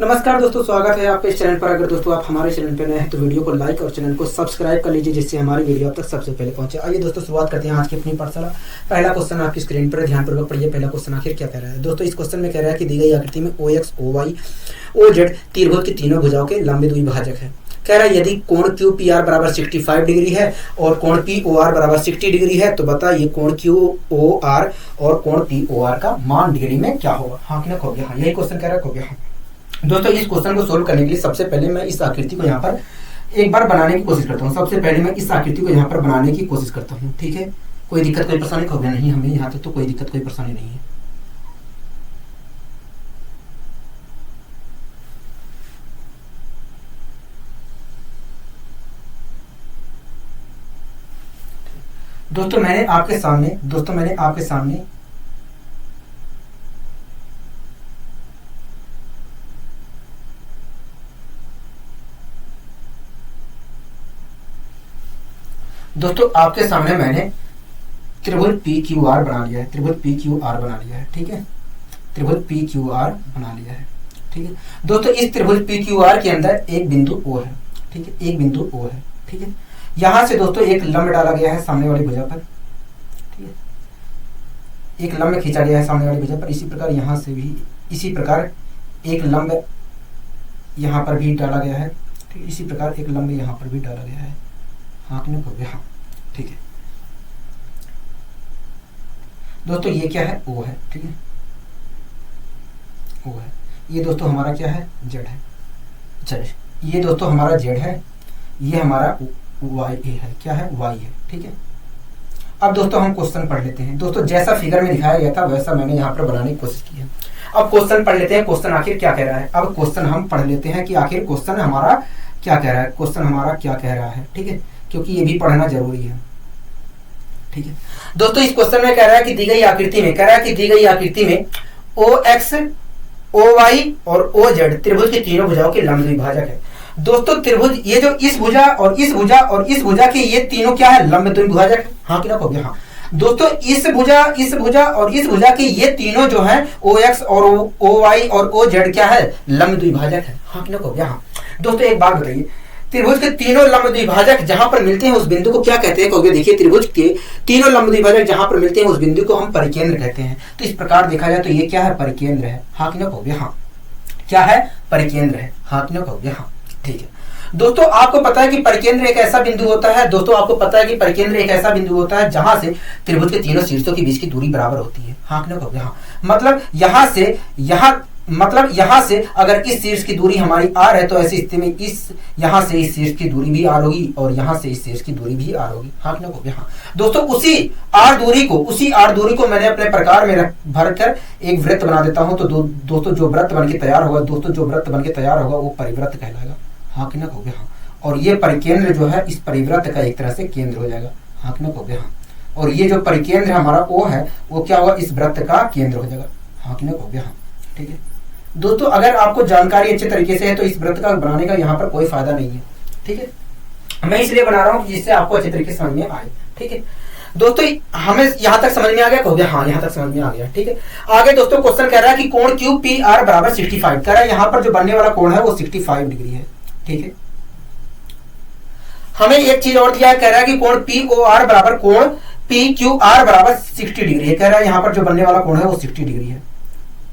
नमस्कार दोस्तों, स्वागत है आपके इस चैनल पर। अगर दोस्तों आप हमारे चैनल पर नए हैं तो वीडियो को लाइक और चैनल को सब्सक्राइब कर लीजिए, जिससे हमारी वीडियो आप तक सबसे पहले पहुंचे। आइए दोस्तों, शुरुआत करते हैं आज की अपनी पाठशाला। पहला क्वेश्चन आपकी स्क्रीन पर ध्यानपूर्वक पढ़िए। पहला क्वेश्चन आखिर क्या कह रहा है दोस्तों? इस क्वेश्चन में कह रहा है कि दी गई आकृति में O X, O Y, O Z त्रिभुज की तीनों भुजाओं के लंबे द्विभाजक है। कह रहा है यदि कोण क्यू पी आर बराबर 65 डिग्री है और कोण पी ओ आर बराबर 60 डिग्री है, तो बताइए कोण क्यू ओ आर और कोण पी ओ आर का मान डिग्री में क्या होगा? हाँ कि ना? हो गया हाँ, यही क्वेश्चन कह रहा है। हो गया हाँ दोस्तों, इस क्वेश्चन को सोल्व करने के लिए सबसे पहले मैं इस आकृति को यहाँ पर एक बार बनाने की कोशिश करता हूँ। सबसे पहले मैं इस आकृति को यहाँ पर बनाने की कोशिश करता हूँ। ठीक है, कोई दिक्कत कोई परेशानी हो गया नहीं? हमें यहाँ तक तो कोई दिक्कत कोई परेशानी नहीं है। दोस्तों मैंने आपके सामने मैंने त्रिभुज पी क्यू आर बना लिया है। त्रिभुज पी क्यू आर बना लिया है। ठीक है, त्रिभुज पी क्यू आर बना लिया है। ठीक है दोस्तों, इस त्रिभुज पी क्यू आर के अंदर एक बिंदु ओ है। ठीक है, एक बिंदु ओ है। ठीक है, यहां से दोस्तों एक लंब डाला गया है सामने वाली भुजा पर। ठीक है, एक लंब खींचा गया है सामने वाली भुजा पर। इसी प्रकार यहां से भी इसी प्रकार एक लंब यहां पर भी डाला गया है। ठीक है, इसी प्रकार एक लंब यहां पर भी डाला गया है। हाँ कि नहीं? हो गया हाँ। ठीक है दोस्तों, ये क्या है? ओ है। ठीक है, ओ है। ये दोस्तों हमारा क्या है? जेड है। चलिए, ये दोस्तों हमारा जेड है, ये हमारा वाई है। क्या है? वाई है। ठीक है, अब दोस्तों हम क्वेश्चन पढ़ लेते हैं। दोस्तों जैसा फिगर में दिखाया गया था वैसा मैंने यहाँ पर बनाने की कोशिश की है। अब क्वेश्चन पढ़ लेते हैं, क्वेश्चन आखिर क्या कह रहा है। अब क्वेश्चन हम पढ़ लेते हैं कि आखिर क्वेश्चन हमारा क्या कह रहा है। क्वेश्चन हमारा क्या कह रहा है? ठीक है, क्योंकि ये भी पढ़ना जरूरी है। ठीक है दोस्तों, इस क्वेश्चन में कह रहा है कि दी गई आकृति में ओ एक्स, ओ वाई और ओ जेड त्रिभुज की तीनों भुजाओं के लंब द्विभाजक है। दोस्तों त्रिभुज, ये जो इस भुजा और इस भुजा और इस भुजा के ये तीनों क्या है? लंब द्विभाजक है। हाँ कि ना? हो गया हाँ दोस्तों, इस भुजा और इस भुजा के ये तीनों जो है ओ एक्स और ओ वाई और ओ जेड क्या है? लंब द्विभाजक है। हाँ कि ना? हो गया हाँ दोस्तों, एक बात बताइए, त्रिभुज के तीनों लंब द्विभाजक जहां पर मिलते हैं उस बिंदु को क्या कहते हैं? कहोगे देखिए, त्रिभुज के तीनों लंब द्विभाजक जहां पर मिलते हैं उस बिंदु को हम परिकेंद्र कहते हैं। तो इस प्रकार देखा जाए तो ये क्या है? परिकेंद्र है। हाँ कि ना? हो गया हाँ, क्या है? परिकेंद्र है। हाँ कि ना? हो गया हाँ। ठीक है दोस्तों, आपको पता है कि परिकेंद्र एक ऐसा बिंदु होता है। दोस्तों आपको पता है कि परिकेंद्र एक ऐसा बिंदु होता है जहां से त्रिभुज के तीनों शीर्षों के बीच की दूरी बराबर होती है। हाँ कि ना? हो गया हाँ, यहाँ से अगर इस शीर्ष की दूरी हमारी आर है तो ऐसी स्थिति में यहाँ से इस शीर्ष की दूरी भी आर होगी और यहाँ से इस शीर्ष की दूरी भी आर होगी। हाँ कि ना? हो गया हाँ दोस्तों, उसी आर दूरी को मैंने अपने प्रकार में भरकर एक वृत्त बना देता हूं। तो दोस्तों जो वृत्त बन के तैयार होगा वो परिवृत्त कहलाएगा। हाँ कि ना? हो गया हाँ, और ये परिकेंद्र जो है इस परिवृत्त का एक तरह से केंद्र हो जाएगा। हाँ कि ना? हो गया हाँ, और ये जो परिकेंद्र हमारा ओ है वो क्या होगा? इस वृत्त का केंद्र हो जाएगा। हाँ कि ना? हो गया हाँ। ठीक है दोस्तों, अगर आपको जानकारी अच्छे तरीके से है तो इस वृत्त का बनाने का यहाँ पर कोई फायदा नहीं है। ठीक है, मैं इसलिए बना रहा हूँ जिससे आपको अच्छे तरीके से समझ में आए। ठीक है दोस्तों, हमें यहाँ तक समझ में आ गया? हो गया हाँ, यहाँ तक समझ में आ गया। ठीक है, आगे दोस्तों क्वेश्चन कह रहा है कि कोण क्यू पी आर बराबर 65। कह रहा है यहाँ पर जो बनने वाला कोण है वो 65 डिग्री है। ठीक है, हमें एक चीज और दिया है, कह रहा है कि कोण पी ओ आर बराबर कोण पी क्यू आर बराबर 60 डिग्री है। कह रहा है यहाँ पर जो बनने वाला कोण है वो 60 डिग्री है।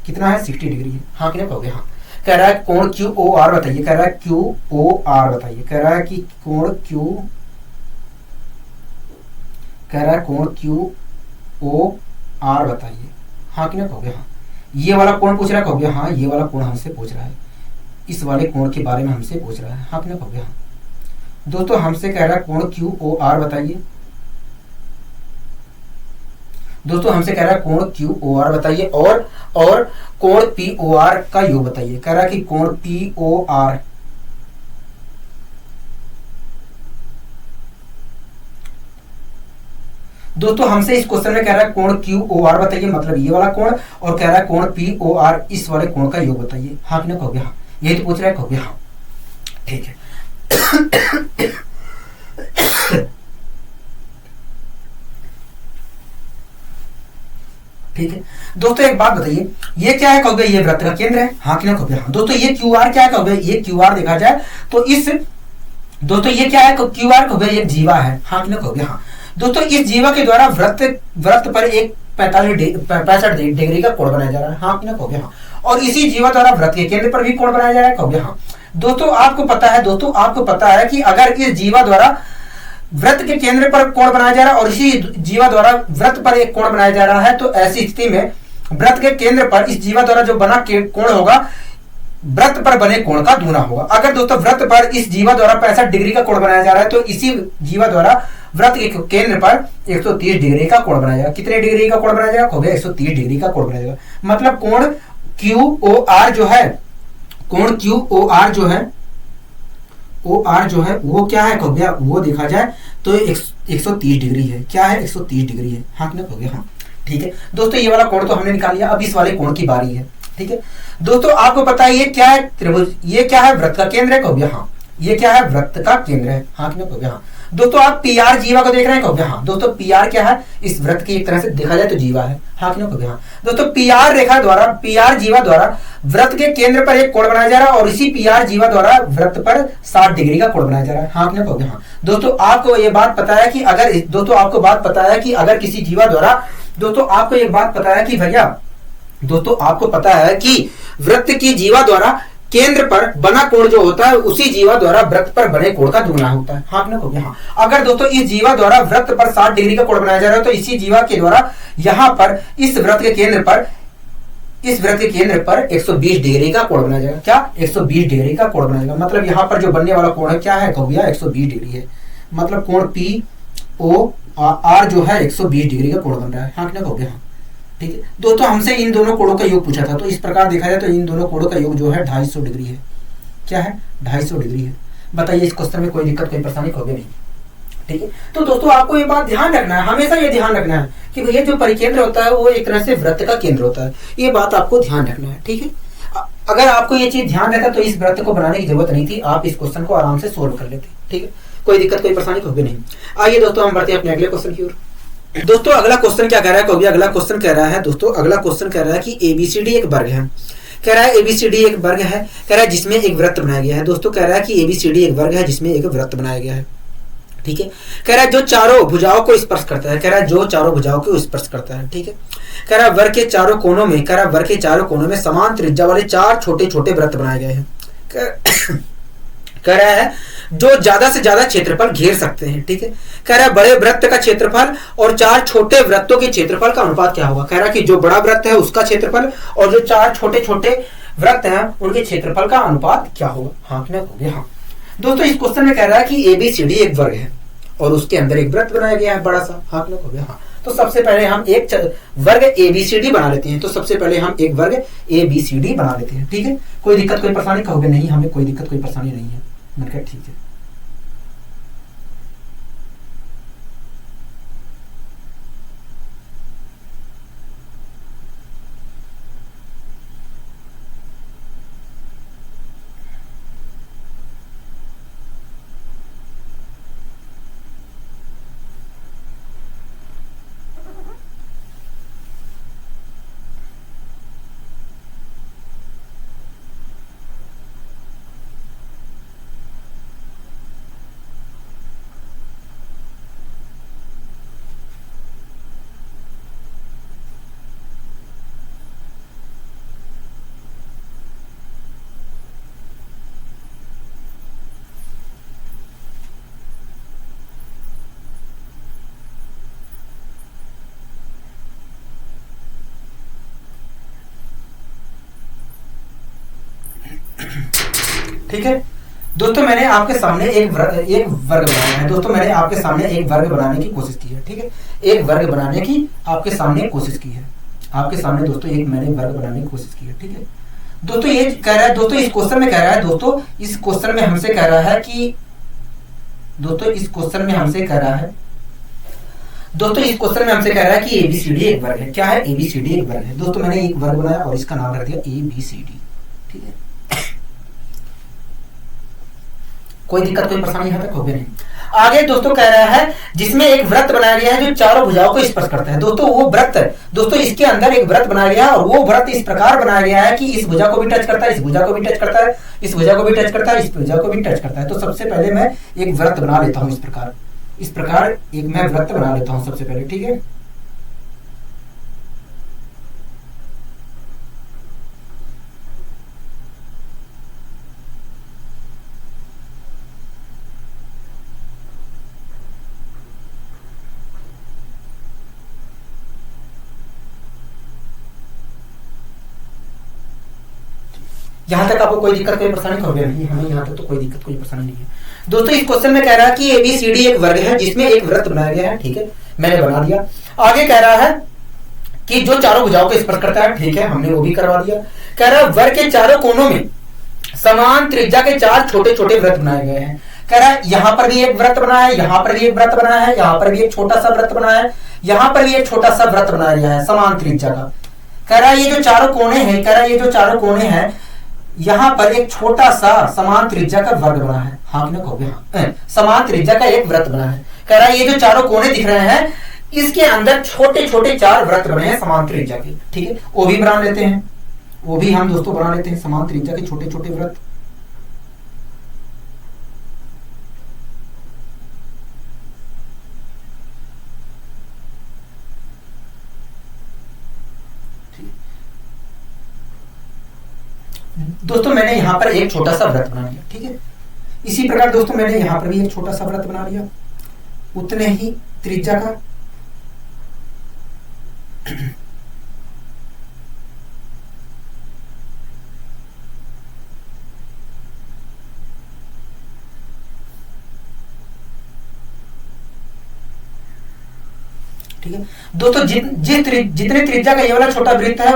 कितना है? 60 डिग्री है। हाँ कि नहीं? हो गया हाँ, कह रहा है कोण क्यू ओ आर बताइए। कह रहा है क्यू ओ आर बताइए। कह रहा है कि कोण क्यू ओ आर बताइए। हाँ कि नहीं? हो गया हाँ, ये वाला कोण पूछ रहा है। हो गया हाँ, ये वाला कोण हमसे पूछ रहा है, इस वाले कोण के बारे में हमसे पूछ रहा है। हाँ कि नहीं? हो गया हाँ दोस्तों, हमसे कह रहा है कोण क्यू ओ आर बताइए। दोस्तों हमसे कह रहा है कोण क्यू ओ आर बताइए और कोण पी ओ आर का योग बताइए। कह रहा है कि कोण पी ओ आर दोस्तों हमसे इस क्वेश्चन में कह रहा है कोण क्यू ओ आर बताइए, मतलब ये वाला कोण, और कह रहा है कोण पी ओ आर इस वाले कोण का योग बताइए। हाँ कि नहीं? हो गया हाँ, यही तो पूछ रहा है। हो गया हाँ। ठीक है ठीक है दोस्तों, एक बात बताइए, ये क्या है कहोगे, ये वृत्त का केंद्र है, हाँ कि ना कहोगे हाँ। दोस्तों ये क्यू आर क्या है कहोगे, ये क्यू आर देखा जाए तो इस, दोस्तों ये क्या है क्यू आर कहोगे, ये जीवा है, हाँ कि ना कहोगे हाँ। दोस्तों इस जीवा के द्वारा वृत्त पर एक 65 डिग्री का कोण बनाया जा रहा है, हाँ कि ना कहोगे हाँ। और इसी जीवा द्वारा वृत्त के केंद्र पर भी कोण बनाया जा रहा है, कहोगे हाँ। दोस्तों आपको पता है कि अगर इस जीवा द्वारा वृत्त के केंद्र पर कोण बनाया जा रहा है और इसी जीवा द्वारा वृत्त पर एक कोण बनाया जा रहा है, तो ऐसी स्थिति में वृत्त के केंद्र पर इस जीवा द्वारा जो बना कोण होगा वृत्त पर बने कोण का दूना होगा। अगर दोस्तों वृत्त पर इस जीवा द्वारा 65 डिग्री का कोण बनाया जा रहा है, तो इसी जीवा द्वारा वृत्त के केंद्र पर 130 डिग्री का कोण बनाया जाएगा। कितने डिग्री का कोण बनाया जाएगा, हो गया 130 डिग्री का कोण बनाया जाएगा। मतलब कोण QOR जो है, कोण QOR जो है, OR जो है वो क्या है हो गया, वो देखा जाए तो 130 डिग्री है। क्या है, 130 डिग्री है, हाँ हो गया हाँ। ठीक है दोस्तों, ये वाला कोण तो हमने निकाल लिया, अब इस वाले कोण की बारी है। ठीक है दोस्तों, आपको पता है ये क्या है, त्रिभुज, ये क्या है, वृत्त का केंद्र है, कहोगे हाँ। ये क्या है, वृत्त का केंद्र है, हाँ कि कहोगे हाँ। दोस्तों आप PR जीवा को देख रहे हैं, कहोगे हाँ। दोस्तों PR क्या है, इस वृत्त की एक तरह से देखा जाए तो जीवा है, हाँ कि कहोगे हाँ। दोस्तों PR रेखा द्वारा, PR जीवा द्वारा वृत्त के केंद्र पर एक कोण बनाया जा रहा है और इसी PR जीवा द्वारा वृत्त पर 60 डिग्री का कोण बनाया जा रहा है, हाँ कि कहोगे हाँ। दोस्तों आपको ये बात पता है कि अगर, दोस्तों आपको बात पता है कि अगर किसी जीवा द्वारा, दोस्तों आपको एक बात पता है कि भैया, दोस्तों आपको पता है कि वृत्त की जीवा द्वारा केंद्र पर बना कोण जो होता है उसी जीवा द्वारा वृत्त पर बने कोण का दुगना होता है, हाँ हो गया हाँ। अगर दोस्तों इस जीवा द्वारा वृत्त पर 60 डिग्री का कोण बनाया जा रहा है, तो इसी जीवा के द्वारा यहाँ पर इस वृत्त के केंद्र पर, इस वृत्त के केंद्र पर 120 डिग्री का कोण बनाया जाएगा। क्या, 120 डिग्री का कोण बनाया जाएगा। मतलब यहाँ पर जो बनने वाला कोण है क्या है, कहो भैया 120 डिग्री है। मतलब कोण POR जो है 120 डिग्री का कोण बन रहा है, हाँ कहो गया हाँ। ठीक है दोस्तों, हमसे इन दोनों कोणों का योग पूछा था, तो इस प्रकार देखा जाए तो इन दोनों कोणों का योग जो है 250 डिग्री है। क्या है, 250 डिग्री है। बताइए इस क्वेश्चन में कोई दिक्कत, कोई परेशानी होगी नहीं। ठीक है तो दोस्तों आपको ये बात ध्यान रखना है, हमेशा ये ध्यान रखना है कि भैया जो परिकेंद्र होता है वो एक तरह से वृत्त का केंद्र होता है, ये बात आपको ध्यान रखना है। ठीक है, अगर आपको ये चीज ध्यान रहता तो इस वृत्त को बनाने की जरूरत नहीं थी, आप इस क्वेश्चन को आराम से सोल्व कर लेते। ठीक है, कोई दिक्कत, कोई परेशानी होगी नहीं। आइए दोस्तों हम बढ़ते हैं अपने अगले क्वेश्चन की ओर। दोस्तों अगला क्वेश्चन क्या कह रहा है, कहोगे अगला क्वेश्चन कह रहा है, दोस्तों अगला क्वेश्चन कह रहा है कि ABCD एक वर्ग है। कह रहा है ABCD एक वर्ग है, कह रहा है जिसमें एक वृत्त बनाया गया है। दोस्तों कह रहा है कि ABCD एक वर्ग है जिसमें एक वृत्त बनाया गया है। ठीक है, कह रहा है जो चारों भुजाओं को स्पर्श करता है, कह रहा है जो चारों भुजाओं को स्पर्श करता है। ठीक है, कह रहा है वर्ग के चारों कोनों में, कह रहा है वर्ग के चारों कोनों में समान त्रिज्या वाले 4 छोटे छोटे वृत्त बनाए गए हैं। कह रहा है जो ज्यादा से ज्यादा क्षेत्रफल घेर सकते हैं। ठीक है, कह रहा है बड़े वृत्त का क्षेत्रफल और 4 छोटे वृत्तों के क्षेत्रफल का अनुपात क्या होगा। कह रहा है कि जो बड़ा वृत्त है उसका क्षेत्रफल और जो 4 छोटे छोटे वृत्त हैं उनके क्षेत्रफल का अनुपात क्या होगा, हाँ कि नहीं हाँ। दोस्तों इस क्वेश्चन में कह रहा है कि ABCD एक वर्ग है और उसके अंदर एक वृत्त बनाया गया है बड़ा सा, हाँ कि नहीं हाँ। तो सबसे पहले हम एक वर्ग ABCD बना लेते हैं। तो सबसे पहले हम एक वर्ग ABCD बना लेते हैं। ठीक है, कोई दिक्कत, कोई परेशानी, कहोगे नहीं हमें कोई दिक्कत, कोई परेशानी नहीं है। मैंने कहा ठीक है। ठीक है दोस्तों, मैंने आपके सामने एक वर्ग बनाया है। दोस्तों मैंने आपके सामने एक वर्ग बनाने की कोशिश की है। ठीक है, एक वर्ग बनाने की आपके सामने कोशिश की है। आपके सामने दोस्तों एक मैंने वर्ग बनाने की कोशिश की है। ठीक है दोस्तों, ये कह रहा है, दोस्तों इस क्वेश्चन में कह रहा है, दोस्तों इस क्वेश्चन में हमसे कह रहा है कि, दोस्तों इस क्वेश्चन में हमसे कह रहा है, दोस्तों इस क्वेश्चन में हमसे कह रहा है कि ABCD एक वर्ग है। क्या है, ABCD एक वर्ग है। दोस्तों मैंने एक वर्ग बनाया और इसका नाम रख दिया ABCD। ठीक है, कोई दिक्कत, कोई परेशानी यहाँ तक होगी नहीं। आगे दोस्तों कह रहा है जिसमें एक वृत्त बनाया गया है जो चारों भुजाओं को स्पर्श करता है। दोस्तों वो वृत्त, दोस्तों इसके अंदर एक वृत्त बनाया गया है और वो वृत्त इस प्रकार बनाया गया है कि इस भुजा को भी टच करता है, इस भुजा को भी टच करता है, इस भुजा को भी टच करता है, इस भुजा को भी टच करता है। तो सबसे पहले मैं एक वृत्त बना लेता हूं इस प्रकार एक मैं वृत्त बना लेता हूं सबसे पहले, ठीक है। यहां तक आपको कोई दिक्कत कोई परेशानी हो गया नहीं, हमें यहां तक तो कोई दिक्कत कोई परेशानी नहीं है। दोस्तों इस क्वेश्चन में कह रहा है कि ABCD एक वर्ग है जिसमें एक वृत्त बनाया गया है, ठीक है, मैंने बना दिया। आगे कह रहा है कि जो चारों भुजाओं को स्पर्श करता है, ठीक है, हमने वो भी करवा दिया। कह रहा है वर्ग के चारों कोनों में समान त्रिज्या के 4 छोटे छोटे वृत्त बनाए गए हैं। कह रहा है यहां पर भी एक वृत्त बना है, यहां पर भी एक वृत्त बना है, यहां पर भी एक छोटा सा वृत्त बना है, यहां पर भी एक छोटा सा वृत्त बनाया गया है समान त्रिज्या का। कह रहा है ये जो चारों कोने हैं, कह रहा है ये जो चारों कोने हैं यहां पर एक छोटा सा समान त्रिज्या का वर्ग बना है, हाँ कि ना कहोगे, हाँ, समान त्रिज्या का एक वृत्त बना है। कह रहा है ये जो चारों कोने दिख रहे हैं इसके अंदर छोटे छोटे 4 वृत्त बने हैं समान त्रिज्या के, ठीक है, वो भी बना लेते हैं, वो भी हम दोस्तों बना लेते हैं समान त्रिज्या के छोटे छोटे वृत्त। दोस्तों मैंने यहां पर एक छोटा सा वृत्त बना लिया, ठीक है। इसी प्रकार दोस्तों मैंने यहां पर भी एक छोटा सा वृत्त बना लिया उतने ही त्रिज्या का। ठीक है दोस्तों, जितने त्रिज्या का ये वाला छोटा वृत्त है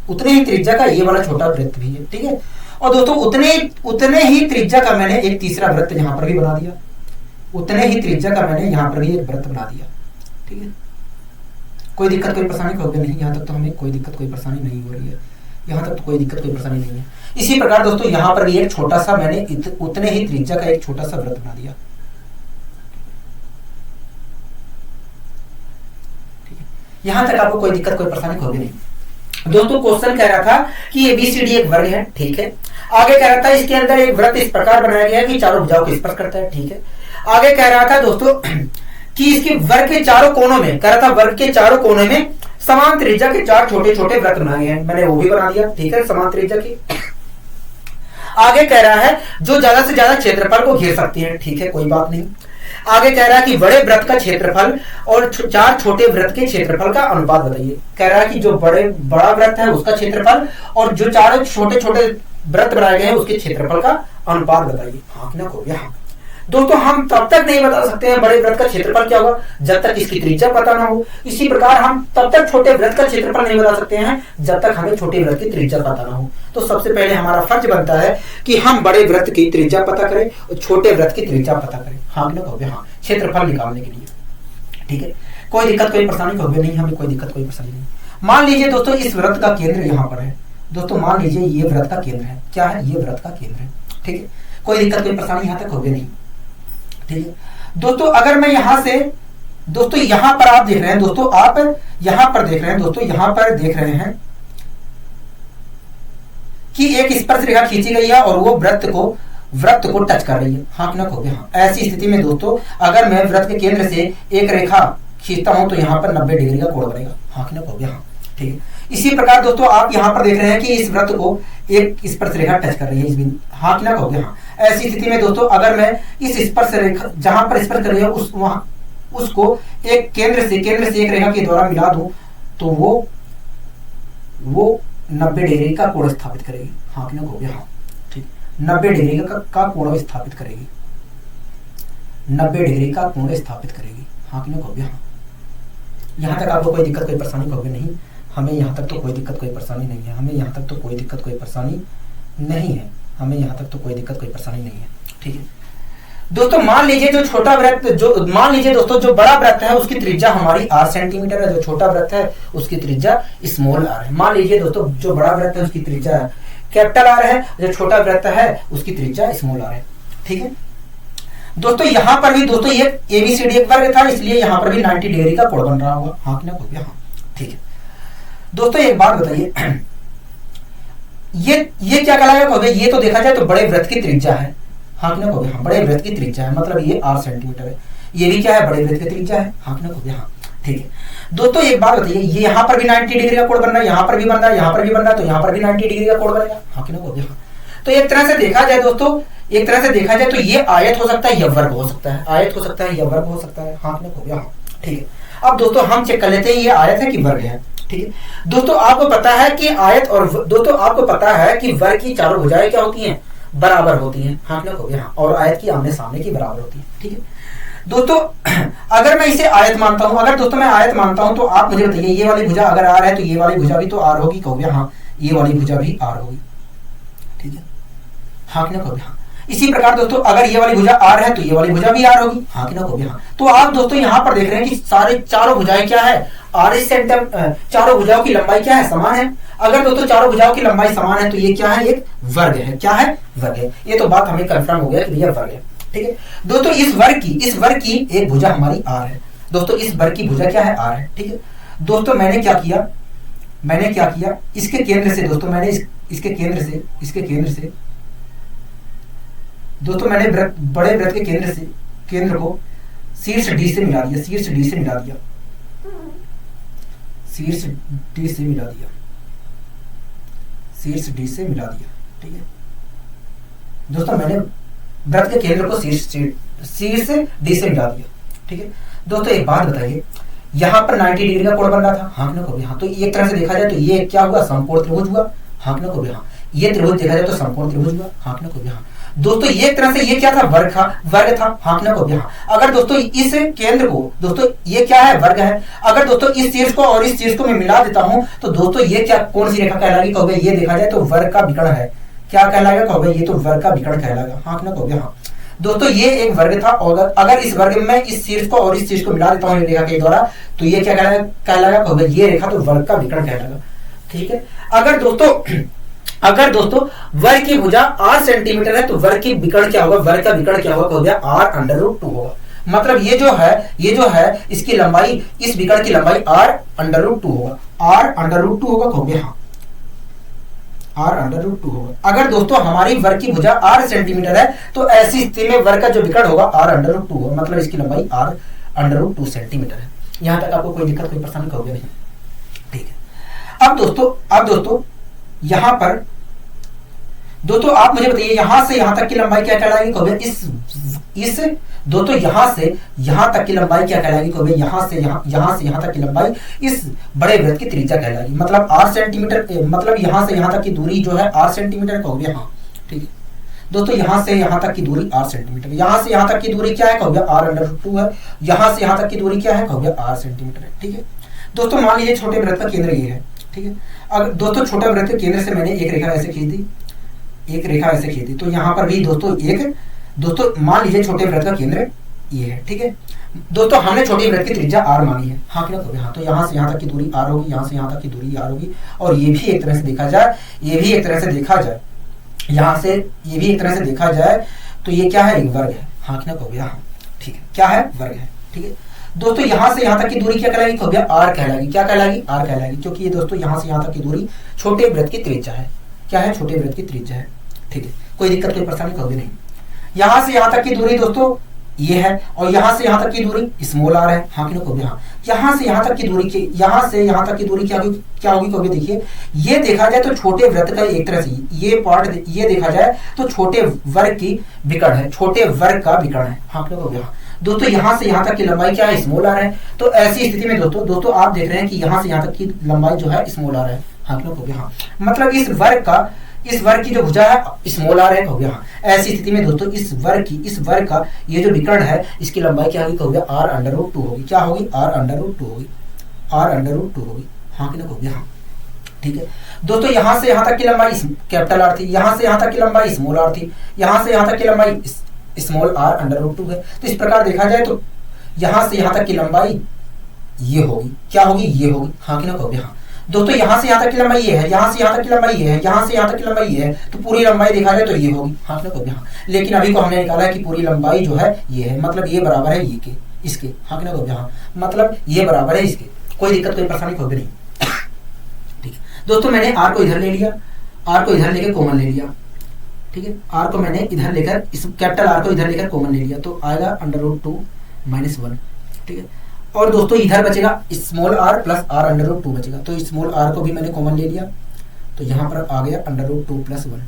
उतने ही त्रिज्या का ये वाला छोटा वृत्त भी है, ठीक है। और दोस्तों उतने ही त्रिज्या का मैंने एक तीसरा वृत्त यहां पर भी बना दिया, उतने ही त्रिज्या का मैंने यहां पर भी एक वृत्त बना दिया, ठीक है। कोई दिक्कत कोई परेशानी होगी नहीं, यहां तक तो हमें कोई दिक्कत कोई परेशानी नहीं हो रही है, यहां तक तो कोई दिक्कत कोई परेशानी नहीं है। इसी प्रकार दोस्तों यहां पर भी एक छोटा सा मैंने उतने ही त्रिज्या का एक छोटा सा वृत्त बना दिया, यहां तक आपको कोई दिक्कत कोई परेशानी होगी नहीं। दोस्तों क्वेश्चन कह रहा था कि ABCD एक वर्ग है, ठीक है। आगे कह रहा था इसके अंदर एक वृत्त इस प्रकार बनाया गया है कि चारों भुजाओं को स्पर्श करता है, ठीक है। आगे कह रहा था दोस्तों कि इसके वर्ग के चारों कोनों में, कह रहा था वर्ग के चारों कोनों में समान त्रिज्या के 4 छोटे छोटे वृत्त बनाए हैं, मैंने वो भी बना दिया, ठीक है, समान त्रिज्या की। आगे कह रहा है जो ज्यादा से ज्यादा क्षेत्रफल को घेर सकती है, ठीक है, कोई बात नहीं। आगे कह रहा है कि बड़े वृत्त का क्षेत्रफल और 4 छोटे वृत्त के क्षेत्रफल का अनुपात बताइए। कह रहा है कि जो बड़ा वृत्त है उसका क्षेत्रफल और जो 4 छोटे छोटे वृत्त बनाए गए हैं उसके क्षेत्रफल का अनुपात बताइए। हाँ कि ना हो गया, हाँ। दोस्तों हम तब तक नहीं बता सकते हैं बड़े वृत्त का क्षेत्रफल क्या होगा जब तक इसकी त्रिज्या पता ना हो। इसी प्रकार हम तब तक छोटे वृत्त का क्षेत्रफल नहीं बता सकते हैं जब तक हमें छोटे वृत्त की त्रिज्या पता ना हो। तो सबसे पहले हमारा फर्ज बनता है कि हम बड़े वृत्त की त्रिज्या पता करें और छोटे वृत्त की त्रिज्या पता करें। हाँ कि ना हो गया, हाँ, क्षेत्रफल निकालने के लिए, ठीक है। कोई दिक्कत कोई परेशानी होगी नहीं, हमें कोई दिक्कत कोई परेशानी नहीं। मान लीजिए दोस्तों इस वृत्त का केंद्र यहाँ पर है, दोस्तों मान लीजिए ये वृत्त का केंद्र है, क्या है, ये वृत्त का केंद्र है, ठीक है। कोई दिक्कत कोई परेशानी यहाँ तक होगी नहीं, ठीक है। दोस्तों अगर मैं यहां से, दोस्तों यहां पर आप देख रहे हैं, दोस्तों आप यहां पर देख रहे हैं, दोस्तों यहां पर देख रहे हैं कि एक स्पर्श रेखा खींची गई है और वो वृत्त को टच कर रही है। हाँ कि ना हो गया, हाँ। ऐसी स्थिति में दोस्तों अगर मैं वृत्त के केंद्र से एक रेखा खींचता हूं तो यहाँ पर 90 डिग्री का कोण बनेगा। हाँ कि ना हो गया, हाँ, ठीक है। इसी प्रकार दोस्तों आप यहाँ पर देख रहे हैं कि इस वृत्त को एक स्पर्श रेखा टच कर रही है इस बिंदु। हाँ कि ना हो गया, हाँ। ऐसी स्थिति में दोस्तों अगर मैं इस स्पर्श रेखा जहां पर स्पर्श कर रही है उसको एक केंद्र से एक रेखा के द्वारा मिला दूं तो वो 90 डिग्री का कोण स्थापित करेगी। हाँ कि ना हो गया, हाँ, ठीक। 90 डिग्री का कोण स्थापित करेगी, 90 डिग्री का कोण स्थापित करेगी। हाँ कि ना हो गया, हाँ। यहाँ तक आपको कोई दिक्कत कोई परेशानी होगी नहीं, हमें यहाँ तक तो कोई दिक्कत कोई परेशानी नहीं है, हमें यहाँ तक तो कोई दिक्कत कोई परेशानी नहीं है, हमें यहाँ तक तो कोई दिक्कत कोई परेशानी नहीं है, ठीक है। दोस्तों मान लीजिए जो छोटा वृत्त मान लीजिए दोस्तों जो बड़ा वृत्त है उसकी त्रिज्या हमारी r सेंटीमीटर है, जो छोटा वृत्त है उसकी त्रिज्या स्मॉल r है। मान लीजिए दोस्तों जो बड़ा वृत्त है उसकी त्रिज्या कैपिटल R है, जो छोटा वृत्त है उसकी त्रिज्या स्मॉल r है, ठीक है। दोस्तों यहाँ पर भी दोस्तों ये ABCD एक वर्ग था, इसलिए यहाँ पर भी 90 डिग्री का कोण बन रहा होगा। हाँ कि ना हो गया? हाँ ठीक है। दोस्तों एक बात बताइए, ये क्या कहलाएगा? कहोगे ये तो देखा जाए तो बड़े वृत्त की त्रिज्या है। हाँ कि ना कहोगे? हाँ बड़े वृत्त की त्रिज्या है, मतलब ये 8 सेंटीमीटर है। ये भी क्या है? बड़े वृत्त की त्रिज्या है। हाँ कि ना कहोगे? हाँ ठीक है। दोस्तों एक बात बताइए, ये यहाँ पर भी 90 डिग्री का कोण बन रहा है, यहाँ पर भी बन रहा है, यहाँ पर भी बन रहा है, तो यहाँ पर भी 90 डिग्री का कोण बनेगा। हाँ कि ना कहोगे? हाँ। तो एक तरह से देखा जाए दोस्तों, एक तरह से देखा जाए तो ये आयत हो सकता है या वर्ग हो सकता है, आयत हो सकता है या वर्ग हो सकता है। हाँ कि ना कहोगे? हाँ ठीक है। अब दोस्तों हम चेक कर लेते हैं ये आयत है कि वर्ग है। ठीक है दोस्तों, आपको पता है कि आयत और दोस्तों आपको पता है कि वर्ग की चारों भुजाएं क्या होती हैं? बराबर होती हैं। हाँ क्या कहोगे? हाँ। और आयत की आमने सामने की बराबर होती है। ठीक है दोस्तों, अगर मैं इसे आयत मानता हूं, अगर दोस्तों मैं आयत मानता हूं तो आप मुझे बताइए, ये वाली भुजा अगर आर है तो ये वाली भुजा भी तो आर होगी। कहोगे? हाँ ये वाली भुजा भी आर होगी। ठीक है। हाँ कि ना कहोगे? हाँ। इसी प्रकार दोस्तों अगर ये वाली भुजा आर है तो ये वाली भुजा भी आर होगी। हाँ कि ना कहोगे? हाँ। तो आप दोस्तों यहाँ पर देख रहे हैं कि सारे चारों भुजाएं क्या है? आर सेंटीमीटर, चारों भुजाओं की लंबाई क्या है? समान है। अगर दोस्तों चारों भुजाओं की लंबाई समान है तो ये क्या है? एक वर्ग है। क्या है? वर्ग है। ये तो बात हमें कंफर्म हो गया कि भैया वर्ग है। ठीक है दोस्तों, इस वर्ग की एक भुजा हमारी आर है। दोस्तों इस वर्ग की भुजा क्या है? आर है। ठीक है दोस्तों, मैंने क्या किया, इसके केंद्र से दोस्तों मैंने इसके केंद्र से दोस्तों मैंने बड़े वृत्त के केंद्र को शीर्ष डी से मिला दिया, शीर्ष डी से मिला दिया। ठीक है दोस्तों, मैंने वृत्त के केंद्र को शीर्ष डी से मिला दिया। ठीक है दोस्तों, एक बात बताइए, यहाँ पर 90 डिग्री का कोण बन रहा था। हाँ कि ना कहोगे? हाँ। तो एक तरह से देखा जाए तो ये क्या हुआ? समकोण त्रिभुज हुआ। हाँ कि ना कहोगे? हाँ। ये त्रिभुज देखा जाए तो समकोण त्रिभुज हुआ। हाँ कि ना कहोगे? हाँ। दोस्तों ये एक तरह से ये क्या था? वर्ग था। हाँ कि ना कहोगे? हाँ। अगर दोस्तों इस केंद्र को दोस्तों ये क्या है? वर्ग है। अगर दोस्तों इस शीर्ष को और इस शीर्ष को मैं मिला देता हूं तो दोस्तों ये क्या, कौन सी रेखा कहलाएगी? कहोगे ये देखा जाए तो वर्ग का विकर्ण है। क्या कहलाएगा? कहोगे ये तो वर्ग का विकर्ण कहलाएगा। हाँ कि ना कहोगे? हाँ। दोस्तों ये एक वर्ग था, और अगर इस वर्ग में इस शीर्ष को और इस शीर्ष को मिला देता हूं रेखा के द्वारा तो ये क्या कहलाएगा? कहोगे ये रेखा तो वर्ग का विकर्ण कहलाएगा। ठीक है। अगर दोस्तों वर्ग की भुजा 8 सेंटीमीटर है तो वर्ग की विकर्ण क्या होगा? वर्ग का विकर्ण क्या होगा? कहोगे r√2 होगा। मतलब ये जो है इसकी लंबाई, इस विकर्ण की लंबाई r√2 होगा। r√2 होगा। कहोगे? हाँ r√2 होगा। अगर दोस्तों हमारी वर्ग की भुजा 8 सेंटीमीटर है तो ऐसी स्थिति में वर्ग का जो विकर्ण होगा r√2 होगा, मतलब इसकी लंबाई r√2 सेंटीमीटर है। यहां तक आपको कोई दिक्कत, कोई परेशानी कहोगे नहीं? ठीक है। अब दोस्तों यहां पर दोस्तों आप मुझे बताइए, यहां से यहां तक की लंबाई क्या कहलाएगी? कहोगे इस दोस्तों यहां से यहां तक की लंबाई क्या कहलाएगी? कहोगे यहां से यहां तक की लंबाई इस बड़े वृत्त की त्रिज्या कहलाएगी। मतलब 8 सेंटीमीटर, मतलब यहां से यहां तक की दूरी जो है 8 सेंटीमीटर। कहोगे? हाँ ठीक है दोस्तों, यहां से यहां तक की दूरी 8 सेंटीमीटर। यहां से यहां तक की दूरी क्या है? कहोगे r√2 है। यहां से यहां तक की दूरी क्या है? कहोगे 8 सेंटीमीटर है। ठीक है दोस्तों, मान लीजिए छोटे वृत्त का केंद्र ये है। ठीक है। अगर दोस्तों छोटे वृत्त के केंद्र से मैंने एक रेखा ऐसे खींच दी, तो यहाँ पर भी दोस्तों मान लीजिए छोटे वृत्त का केंद्र ये है। ठीक है दोस्तों, हमने छोटे वृत्त की त्रिज्या r मानी है। हाँ कि ना कहोगे? हाँ। तो यहाँ से यहाँ तक की दूरी r होगी, यहाँ से यहाँ तक की दूरी r होगी, और ये भी एक तरह से देखा जाए, यहाँ से ये भी एक तरह से देखा जाए तो ये क्या है? एक वर्ग है। हाँ कि ना कहोगे? हाँ ठीक है। क्या है? वर्ग है। ठीक है दोस्तों, यहां से यहां तक की दूरी क्या कहलाएगी? कहोगे r कहलाएगी। क्या कहलाएगी? r कहलाएगी, क्योंकि ये दोस्तों यहां से यहां तक की दूरी छोटे वृत्त की त्रिज्या है। क्या है? छोटे वृत्त की त्रिज्या है। ठीक है, कोई दिक्कत, कोई परेशानी कहोगे नहीं? यहां से यहां तक की दूरी दोस्तों ये है, और यहां से यहां तक की दूरी स्मॉल r है। हाँ कि ना कहोगे? हाँ। यहां से यहां तक की दूरी क्या होगी? कहोगे देखिए, ये देखा जाए तो छोटे वृत्त का एक तरह से ये पार्ट ये देखा जाए तो छोटे वर्ग की विकर्ण है, छोटे वर्ग का विकर्ण है। हाँ कि ना कहोगे? हाँ दोस्तों, यहां से यहां तक की लंबाई क्या है? स्मॉल r है। तो ऐसी स्थिति में दोस्तों आप देख रहे हैं कि यहां से यहां तक की लंबाई जो है स्मॉल r है। हाँ कि ना कहोगे? हाँ। मतलब इस वर्ग की जो भुजा है स्मॉल r है। कहोगे? हाँ। ऐसी स्थिति में दोस्तों इस वर्ग का ये जो विकर्ण है इसकी लंबाई क्या होगी? कहोगे r√2 होगी। क्या होगी? r√2 होगी। होगी। हाँ कि ना कहोगे? हाँ ठीक है दोस्तों, यहां से यहां तक की लंबाई कैपिटल R थी, यहां से यहां तक की लंबाई स्मॉल r थी, यहां से यहां तक की लंबाई स्मॉल r√2 है। तो इस प्रकार देखा जाए तो यहां से यहां तक की लंबाई ये होगी। क्या होगी? ये होगी। हाँ कि ना कहोगे? हाँ दोस्तों यहाँ से यहाँ तक की लंबाई ये है, यहाँ से यहाँ तक की लंबाई ये है, यहाँ से यहाँ तक की लंबाई ये है, तो पूरी लंबाई देखा जाए तो ये होगी, हाँ ना, यहाँ। लेकिन अभी को हमने निकाला है कि पूरी लंबाई जो है ये है, मतलब ये बराबर है ये के इसके, हाँ ना, यहाँ मतलब ये बराबर है इसके, कोई दिक्कत कोई परेशानी होगी नहीं। ठीक है दोस्तों, मैंने आर को इधर ले लिया, आर को इधर लेकर कॉमन ले लिया, ठीक है, आर को मैंने इधर लेकर, इस कैपिटल आर को इधर लेकर कॉमन ले लिया, तो आएगा √2 - 1, ठीक है। और दोस्तों इधर बचेगा स्मॉल आर प्लस आर √2 बचेगा, तो स्मॉल आर को भी मैंने कॉमन ले लिया, तो यहाँ पर आ गया √2 + 1,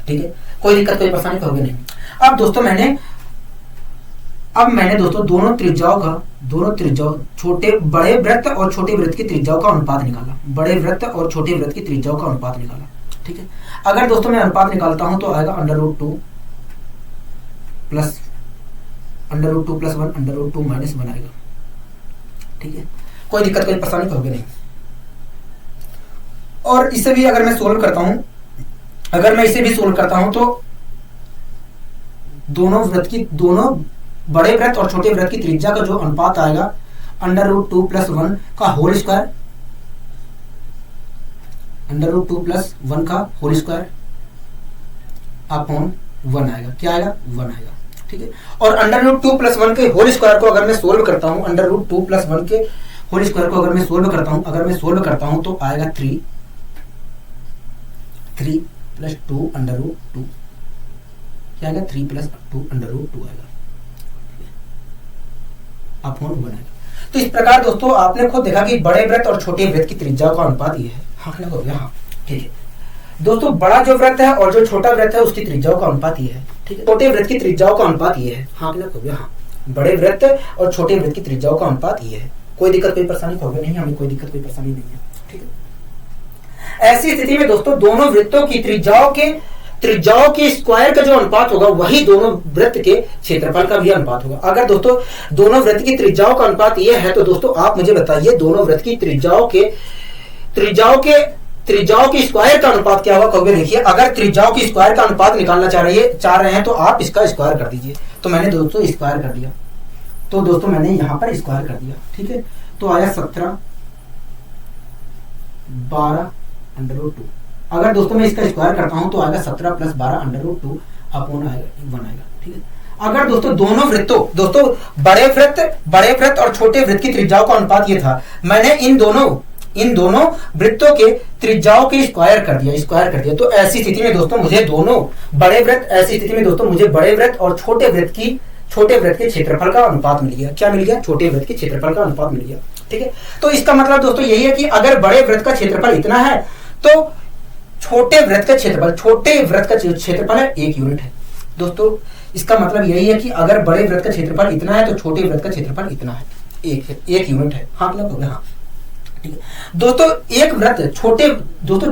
ठीक है, कोई दिक्कत कोई परेशानी होगी नहीं। अब दोस्तों मैंने दोस्तों दोनों त्रिज्याओं छोटे बड़े वृत्त और छोटे वृत्त की त्रिज्याओं का अनुपात निकाला, बड़े वृत्त और छोटे वृत्त की त्रिज्याओं का अनुपात निकाला, ठीक है। अगर दोस्तों मैं अनुपात निकालता हूं तो आएगा √2 + 1 √2 - 1 आएगा, ठीक है, कोई दिक्कत कोई परेशानी होगी नहीं। और इसे भी अगर मैं सोल्व करता हूं, अगर मैं इसे भी सोल्व करता हूं तो दोनों बड़े वृत्त और छोटे वृत्त की त्रिज्या का जो अनुपात आएगा √2 + 1 का होल स्क्वायर, √2 + 1 का होल स्क्वायर अपॉन 1 आएगा, क्या आएगा 1 आएगा, ठीक है। और √2 + 1 के होल स्क्वायर को अगर मैं सोल्व करता हूं, √2 + 1 के होल स्क्वायर को अगर मैं सोल्व करता हूं तो आएगा 3 + 2 √2, क्या आएगा 3 + 2 √2 आएगा अपॉन 1 आएगा। तो इस प्रकार दोस्तों आपने खुद देखा कि बड़े वृत्त और छोटे वृत्त की त्रिज्या का अनुपात ये है, हाँ हो गया, हाँ ठीक है दोस्तों, बड़ा जो वृत्त है और जो छोटा वृत्त है उसकी त्रिज्याओं का अनुपात ये है, ठीक है। छोटे वृत्त की त्रिज्याओं का अनुपात ये है, हाँ हो गया, हाँ बड़े वृत्त और छोटे वृत्त की त्रिज्याओं का अनुपात ये है, कोई दिक्कत कोई परेशानी होगी नहीं, हमें कोई दिक्कत कोई परेशानी नहीं है, ठीक है। ऐसी स्थिति में दोस्तों दोनों वृत्तों की त्रिज्याओं के स्क्वायर का जो अनुपात होगा वही दोनों वृत्त के क्षेत्रफल का भी अनुपात होगा। अगर दोस्तों दोनों वृत्त की त्रिज्याओं का अनुपात यह है तो दोस्तों आप मुझे बताइए दोनों वृत्त की त्रिज्याओं के स्क्वायर का अनुपात क्या होगा, कहोगे देखिए अगर त्रिज्याओं की स्क्वायर का अनुपात निकालना चाह रहे हैं तो आप इसका स्क्वायर कर दीजिए, तो मैंने दोस्तों स्क्वायर कर दिया, तो दोस्तों मैंने यहां पर स्क्वायर कर दिया, ठीक है, तो आया 17 12 √2। अगर दोस्तों मैं इसका स्क्वायर करता हूं तो आएगा 17 + 12 √2 अपॉन आएगा 1 आएगा, ठीक है। अगर दोस्तों दोनों वृत्तों बड़े वृत्त और छोटे वृत्त की त्रिज्याओं का अनुपात ये था, मैंने इन दोनों वृत्तों के त्रिज्याओं के स्क्वायर कर दिया, तो ऐसी स्थिति में दोस्तों मुझे बड़े वृत्त और छोटे वृत्त के क्षेत्रफल का अनुपात मिल गया, क्या मिल गया, छोटे वृत्त के क्षेत्रफल का अनुपात मिल गया, ठीक है। तो इसका मतलब दोस्तों यही है कि अगर बड़े वृत्त का क्षेत्रफल इतना है तो छोटे वृत्त का क्षेत्रफल है 1 यूनिट है। दोस्तों इसका मतलब यही है कि अगर बड़े वृत्त का क्षेत्रफल इतना है तो छोटे वृत्त का क्षेत्रफल इतना है, 1 यूनिट है, हाँ मतलब हो गया, हाँ ठीक है दोस्तों।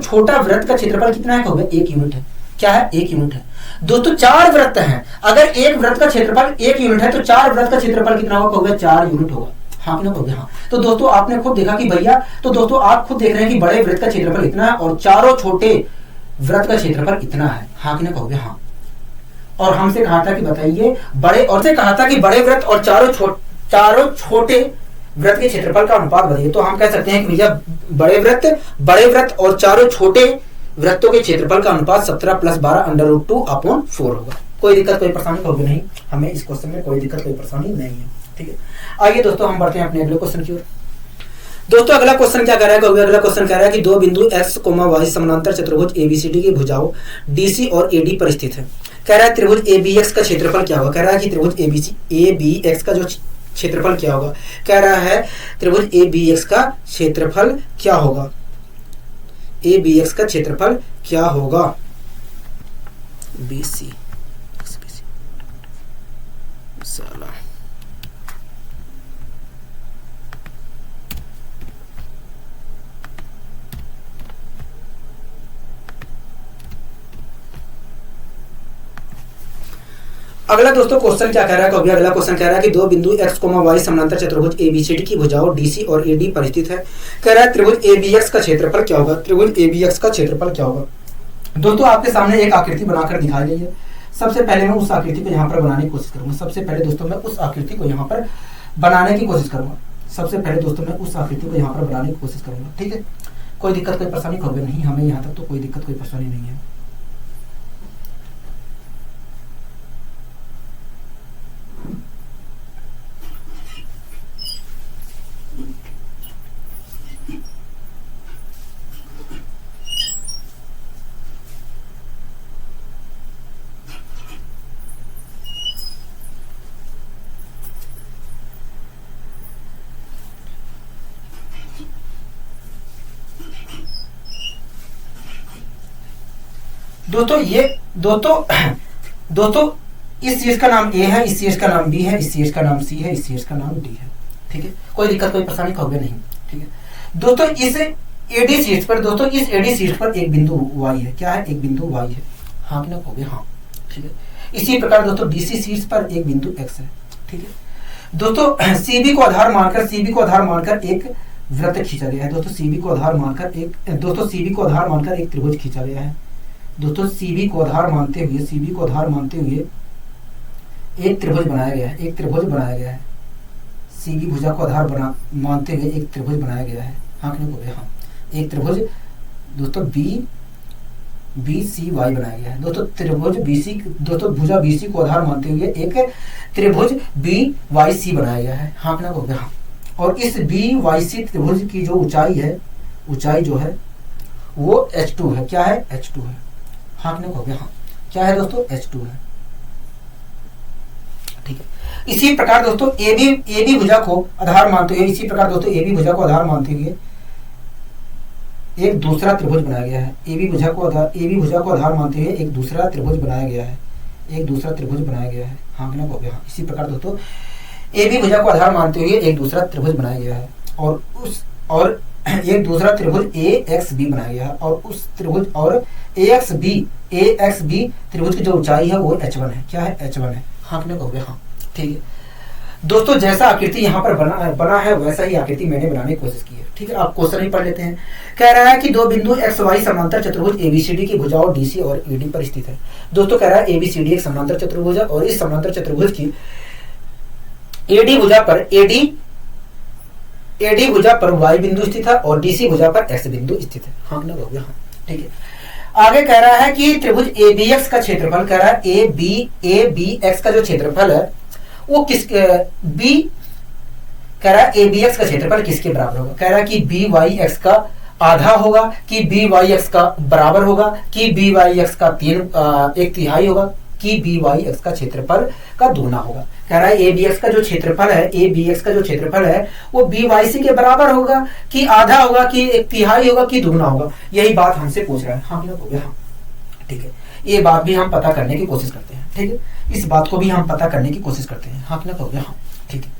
छोटा वृत्त का क्षेत्रफल कितना है, हो गया 1 यूनिट है, क्या है 1 यूनिट है। दोस्तों 4 वृत्त हैं, अगर एक वृत्त का क्षेत्रफल 1 यूनिट है तो 4 वृत्त का क्षेत्रफल कितना होगा, हो गया 4 यूनिट होगा, हाँ कि ना, हो गया, हाँ। तो दोस्तों आपने खुद देखा कि भैया, तो दोस्तों आप खुद देख रहे हैं कि बड़े वृत्त का क्षेत्रफल इतना है और चारों छोटे वृत्त का क्षेत्रफल इतना है, हाँ कि ना, हो गया, हाँ। और हमसे कहा था कि बताइए बड़े वृत्त और चारों छोटे वृत्त के क्षेत्रफल का अनुपात बताइए, तो हम कह सकते हैं कि भैया बड़े वृत्त और चारों छोटे वृत्तों के क्षेत्रफल का अनुपात 17 + 12 √2 अपॉन 4 होगा। कोई दिक्कत कोई परेशानी होगी नहीं, हमें इस क्वेश्चन में कोई दिक्कत कोई परेशानी नहीं है, ठीक है। आइए दोस्तों हम बढ़ते हैं अपने अगले क्वेश्चन की ओर। दोस्तों अगला क्वेश्चन क्या कह रहा है, अगला क्वेश्चन कह रहा है कि दो बिंदु x, y समानांतर चतुर्भुज ABCD की भुजाओं DC और AD पर स्थित है। कह रहा है त्रिभुज ABX का क्षेत्रफल क्या होगा, कह रहा है कि त्रिभुज ABX का जो क्षेत्रफल क्या होगा, कह रहा है त्रिभुज ABX का क्षेत्रफल क्या होगा, ABX का क्षेत्रफल क्या होगा, BC साला अगला दोस्तों क्वेश्चन क्या कह रहा है, अगला क्वेश्चन कह रहा है कि दो बिंदु x, y समानांतर चतुर्भुज ABCD की भुजाओं DC और AD पर स्थित है। कह रहा है त्रिभुज ABX का क्षेत्रफल क्या होगा, त्रिभुज ABX का क्षेत्रफल क्या होगा। दोस्तों आपके सामने एक आकृति बनाकर दिखाई गई है। सबसे पहले मैं उस आकृति को यहाँ पर बनाने की कोशिश करूंगा। सबसे पहले दोस्तों मैं उस आकृति को यहाँ पर बनाने की कोशिश करूंगा। सबसे पहले दोस्तों मैं उस आकृति को यहाँ पर बनाने की कोशिश करूंगा, ठीक है। कोई दिक्कत कोई परेशानी होगी नहीं, हमें यहाँ तक तो कोई दिक्कत कोई परेशानी नहीं है। दोस्तों इस चीज का नाम ए है, इस चीज का नाम बी है, इस चीज का नाम सी है, इस चीज का नाम डी है, ठीक है। कोई दिक्कत कोई परेशानी होगी नहीं, ठीक है। दोस्तों इस एडी शीट पर, दोस्तों इस एडी शीट पर एक बिंदु वाई है, क्या है, एक बिंदु वाई है, हाँ कि ना, हो गया, हाँ, ठीक है। इसी प्रकार दोस्तों डीसी शीट पर एक बिंदु एक्स है, ठीक है। दोस्तों सीबी को आधार मानकर एक वृत्त खींचा गया है। दोस्तों सीबी को आधार मानकर एक त्रिभुज खींचा गया है। दोस्तों सीबी को आधार मानते हुए एक त्रिभुज बनाया गया है, सीबी भुजा को आधार मानते हुए एक त्रिभुज बनाया गया है, हाँ कि नहीं, हाँ, एक त्रिभुज दोस्तों बी सी वाई बनाया गया है। दोस्तों त्रिभुज बीसी, दोस्तों भुजा बीसी को आधार मानते हुए एक त्रिभुज बी वाई सी बनाया गया है, हाँ कि नहीं, हाँ। और इस बी वाई सी त्रिभुज की जो ऊंचाई जो है वो h2 है, क्या है, h2 है, हाँ कि नहीं, हाँ, क्या है दोस्तों, h2 है, ठीक है। इसी प्रकार दोस्तों ए बी भुजा को आधार मानते हुए एक दूसरा त्रिभुज बनाया गया है। ए बी भुजा को आधार मानते हुए एक दूसरा त्रिभुज बनाया गया है, हाँ कि नहीं, हाँ। इसी प्रकार दोस्तों ए बी भुजा को आधार मानते हुए एक दूसरा त्रिभुज बनाया गया है, और एक दूसरा त्रिभुज ए एक्स बी बनाया गया है, और उस त्रिभुज और ए एक्स बी त्रिभुज की जो ऊंचाई है वो h1 है, क्या है, h1 है, हाँ कि नहीं, हाँ, ठीक है। दोस्तों जैसा आकृति यहाँ पर बना है वैसा ही आकृति मैंने बनाने की कोशिश की है, ठीक है। आप क्वेश्चन ही पढ़ लेते हैं। कह रहा है कि दो बिंदु एक्स वाई समांतर चतुर्भुज एबीसीडी की भुजाओं डीसी और ईडी पर स्थित है। दोस्तों कह रहा है एबीसीडी एक समांतर चतुर्भुज है, और इस समांतर चतुर्भुज की एडी भुजा पर वाई बिंदु स्थित है और डीसी भुजा पर एक्स बिंदु स्थित है, हाँ कि नहीं, हाँ, ठीक है। आगे कह रहा है कि त्रिभुज ए बी एक्स का क्षेत्रफल, कह रहा है ए बी एक्स का जो क्षेत्रफल है वो कह रहा है ए बी एक्स का क्षेत्रफल किसके बराबर होगा। कह रहा है कि बी वाई एक्स का आधा होगा, कि बी वाई एक्स का बराबर होगा, कि बी वाई एक्स का 1/3 होगा, कि बी वाई एक्स का क्षेत्रफल का दोगुना होगा। कह रहा है ए बी एक्स का जो क्षेत्रफल है वो बी वाई सी के बराबर होगा, कि आधा होगा, कि 1/3 होगा, कि दुगुना होगा। यही बात हमसे पूछ रहा है, हाँ हो गया, हाँ, ठीक है। ये बात भी हम पता करने की कोशिश करते हैं, ठीक है। इस बात को भी हम पता करने की कोशिश करते हैं, हाँ हो गया, हाँ, ठीक है।